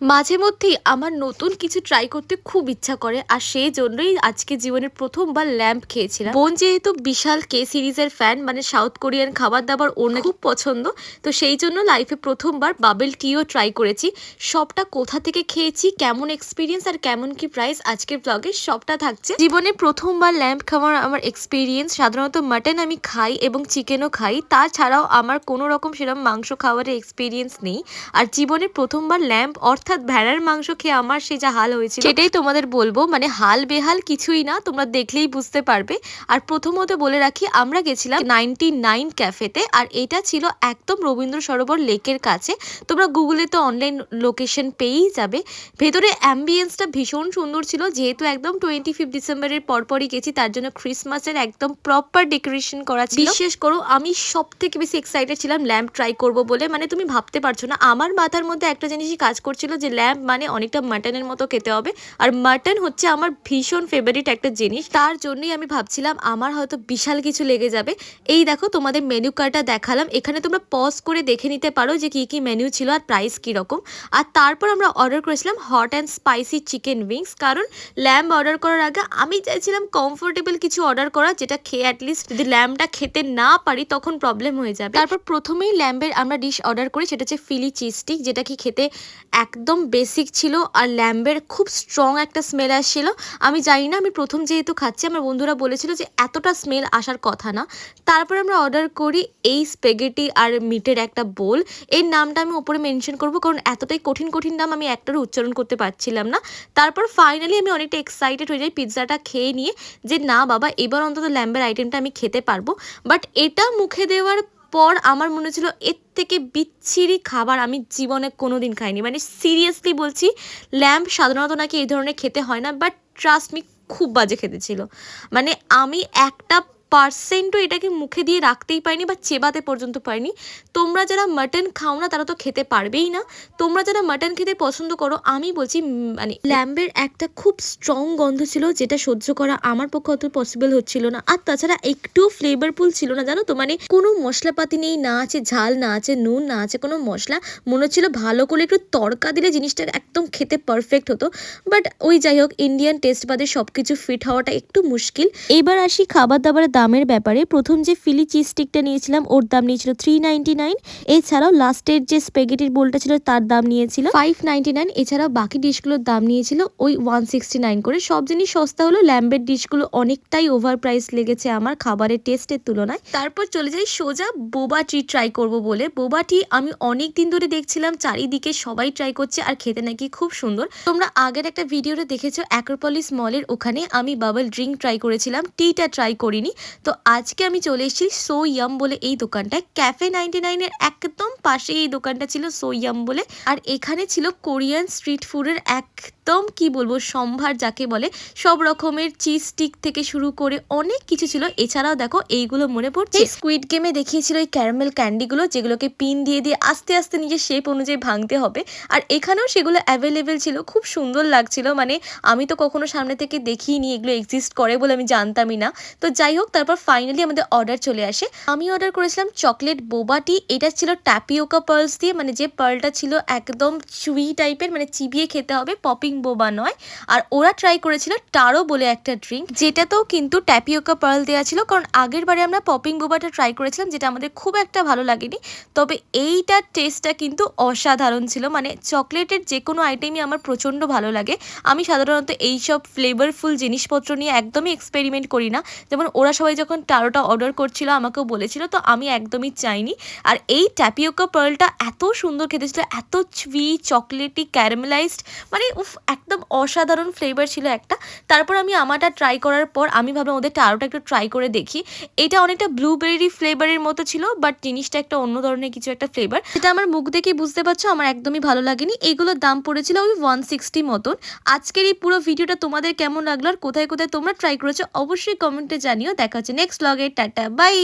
মাঝে মধ্যেই আমার নতুন কিছু ট্রাই করতে খুব ইচ্ছা করে, আর সেই জন্যই আজকে জীবনের প্রথমবার ল্যাম্প খেয়েছিলাম। বোন যেহেতু বিশাল কে সিরিজের ফ্যান, মানে সাউথ কোরিয়ান খাবার দাবার ওর নাকি খুব পছন্দ, তো সেই জন্য লাইফে প্রথমবার বাবেল টিও ট্রাই করেছি। সবটা কোথা থেকে খেয়েছি, কেমন এক্সপিরিয়েন্স আর কেমন কি প্রাইস, আজকের ব্লগে সবটা থাকছে। জীবনে প্রথমবার ল্যাম্প খাওয়ার আমার এক্সপিরিয়েন্স, সাধারণত মাটন আমি খাই এবং চিকেনও খাই, তাছাড়াও আমার কোনো রকম সেরকম মাংস খাওয়ার এক্সপিরিয়েন্স নেই। আর জীবনে প্রথমবার ল্যাম্প অর্থাৎ ভেড়ার মাংস খেয়ে আমার সে যা হাল হয়েছিল সেটাই তোমাদের বলবো। মানে হাল বেহাল কিছুই না, তোমরা দেখলেই বুঝতে পারবে। আর প্রথমত বলে রাখি, আমরা গেছিলাম 99 ক্যাফেতে, আর এটা ছিল একদম রবীন্দ্র সরোবর লেকের কাছে। তোমরা গুগলে তো অনলাইন লোকেশন পেয়েই যাবে। ভেতরে অ্যাম্বিয়েন্সটা ভীষণ সুন্দর ছিল, যেহেতু একদম 25 ডিসেম্বরের পরপরই গেছি, তার জন্য ক্রিসমাসের একদম প্রপার ডেকোরেশন করা ছিল। বিশেষ করো আমি সব থেকে বেশি এক্সাইটেড ছিলাম ল্যাম্প ট্রাই করব বলে। মানে তুমি ভাবতে পারছো না, আমার মাথার মধ্যে একটা জিনিসই কাজ করছিল যে ল্যাম্প মানে অনেকটা মাটনের মতো খেতে হবে, আর মাটন হচ্ছে আমার ভীষণ ফেভারিট একটা জিনিস। তার জন্যই আমি ভাবছিলাম আমার হয়তো বিশাল কিছু লেগে যাবে। এই দেখো তোমাদের মেনু কার্ডটা দেখালাম, এখানে তোমরা পজ করে দেখে নিতে পারো যে কি কি মেনু ছিল আর প্রাইস কীরকম। আর তারপর আমরা অর্ডার করেছিলাম hot and spicy chicken wings, কারণ ল্যাম্প অর্ডার করার আগে আমি চাইছিলাম কমফোর্টেবল কিছু অর্ডার করা, যেটা খেয়ে অ্যাটলিস্ট যদি ল্যাম্পটা খেতে না পারি তখন প্রবলেম হয়ে যাবে। তারপর প্রথমেই ল্যাম্পের আমরা ডিশ অর্ডার করি, সেটা হচ্ছে ফিলি চিজ স্টিক, যেটা কি খেতে একদম বেসিক ছিল, আর ল্যাম্বের খুব স্ট্রং একটা স্মেল আসছিল। আমি জানি না, আমি প্রথম যেহেতু খাচ্ছি, আমার বন্ধুরা বলেছিল যে এতটা স্মেল আসার কথা না। তারপর আমরা অর্ডার করি এই স্পেগেটি আর মিটের একটা বোল। এর নামটা আমি উপরে মেনশন করব, কারণ এতটাই কঠিন কঠিন নাম আমি একটারও উচ্চারণ করতে পারছিলাম না। তারপর ফাইনালি আমি অনেকটা এক্সাইটেড হয়ে যাই পিৎজাটা খেয়ে নিয়ে, যে না বাবা এবার অন্তত ল্যাম্বের আইটেমটা আমি খেতে পারবো। বাট এটা মুখে দেওয়ার পর আমার মনে হচ্ছিল এর থেকে বিচ্ছিরি খাবার আমি জীবনে কোনোদিন খাইনি। মানে সিরিয়াসলি বলছি, ল্যাম্প সাধারণত নাকি এই ধরনের খেতে হয় না, বাট ট্রাস্ট মি খুব বাজে খেতে ছিল। মানে আমি একটা পার্সেন্টও এটাকে মুখে দিয়ে রাখতেই পারিনি বা চেবাতে পর্যন্ত পারিনি। তোমরা যারা মাটন খাও না তারা তো খেতে পারবেই না, তোমরা যারা মাটন খেতে পছন্দ করো আমি বলছি, মানে ল্যাম্বের একটা খুব স্ট্রং গন্ধ ছিল, যেটা সহ্য করা আমার পক্ষে অত পসিবল হচ্ছিল না। আর তাছাড়া একটু ফ্লেভারফুল ছিল না, জানো তো। মানে কোনো মশলাপাতি নেই, না আছে ঝাল, না আছে নুন, না আছে কোনো মশলা। মনে হচ্ছিল ভালো করে একটু তড়কা দিলে জিনিসটা একদম খেতে পারফেক্ট হতো। বাট ওই যাই হোক, ইন্ডিয়ান টেস্ট বাদে সবকিছু ফিট হওয়াটা একটু মুশকিল। এবার আসি খাবার দাবারের দামের ব্যাপারে। প্রথম যে ফিলি চিজ স্টিকটা নিয়েছিলাম ওর দাম নিয়েছিল 399। এছাড়াও লাস্টের যে স্পেগেটির বোলটা ছিল তার দাম নিয়েছিল 599। এছাড়াও বাকি ডিশগুলোর দাম নিয়েছিল ওই 169 করে। সব জিনিস সস্তা হলো, ল্যাম্বের ডিশগুলো অনেকটাই ওভার প্রাইস লেগেছে আমার খাবারের টেস্টের তুলনায়। তারপর চলে যাই সোজা বোবা টি ট্রাই করব বলে। বোবা টি আমি অনেক দিন ধরে দেখছিলাম চারিদিকে সবাই ট্রাই করছে, আর খেতে নাকি খুব সুন্দর। তোমরা আগের একটা ভিডিওতে দেখেছো অ্যাক্রোপলিস মলের ওখানে আমি বাবল ড্রিঙ্ক ট্রাই করেছিলাম, টিটা ট্রাই করিনি। তো আজকে আমি চলে এসেছি সো ইয়াম বলে এই দোকানটায়। ক্যাফে 99 এর একদম পাশে এই দোকানটা ছিল, সো ইয়াম বলে। আর এখানে ছিল কোরিয়ান স্ট্রিট ফুডের একদম কি বলবো সম্ভার যাকে বলে। সব রকমের চিজ স্টিক থেকে শুরু করে অনেক কিছু ছিল। এছাড়াও দেখো এইগুলো মনে পড়ছে স্কুইড গেমে দেখিয়েছিল এই ক্যারামেল ক্যান্ডিগুলো, যেগুলোকে পিন দিয়ে দিয়ে আস্তে আস্তে নিজের শেপ অনুযায়ী ভাঙতে হবে। আর এখানেও সেগুলো অ্যাভেলেবেল ছিল, খুব সুন্দর লাগছিল। মানে আমি তো কখনো সামনে থেকে দেখিনি, এগুলো এক্সিস্ট করে বলে আমি জানতামই না। তো যাই হোক, তারপর ফাইনালি আমাদের অর্ডার চলে আসে। আমি অর্ডার করেছিলাম চকলেট বোবা টি। এটা ছিল ট্যাপিওকা পার্লস দিয়ে, মানে যে পার্লটা ছিল একদম চুই টাইপের, মানে চিবিয়ে খেতে হবে, পপিং বোবা নয়। আর ওরা ট্রাই করেছিল টারো বলে একটা ড্রিঙ্ক, যেটাতেও কিন্তু ট্যাপিওকা পার্ল দেওয়া ছিল। কারণ আগের বারে আমরা পপিং বোবাটা ট্রাই করেছিলাম, যেটা আমাদের খুব একটা ভালো লাগেনি। তবে এইটার টেস্টটা কিন্তু অসাধারণ ছিল। মানে চকলেটের যে কোনো আইটেমই আমার প্রচণ্ড ভালো লাগে। আমি সাধারণত এইসব ফ্লেভারফুল জিনিসপত্র নিয়ে একদমই এক্সপেরিমেন্ট করি না। যেমন ওরা সবাই যখন টারোটা অর্ডার করছিল আমাকেও বলেছিল, তো আমি একদমই চাইনি। আর এই ট্যাপিওকা পার্লটা এত সুন্দর খেতে ছিল, এত চুই চকলেটি ক্যারামেলাইজড, মানে উফ একদম অসাধারণ ফ্লেভার ছিল একটা। তারপর আমি আমারটা ট্রাই করার পর আমি ভাবলাম ওদের টারোটা একটু ট্রাই করে দেখি। এটা অনেকটা ব্লুবেরি ফ্লেভারের মতো ছিল, বাট জিনিসটা একটা অন্য ধরনের কিছু একটা ফ্লেভার, যেটা আমার মুখ দেখে বুঝতে পারছো আমার একদমই ভালো লাগেনি। এইগুলোর দাম পড়েছিল ওই 160 মতন। আজকের এই পুরো ভিডিওটা তোমাদের কেমন লাগলো আর কোথায় কোথায় তোমরা ট্রাই করেছো অবশ্যই কমেন্টে জানিও। দেখা হচ্ছে নেক্সট ব্লগে। Tata bye.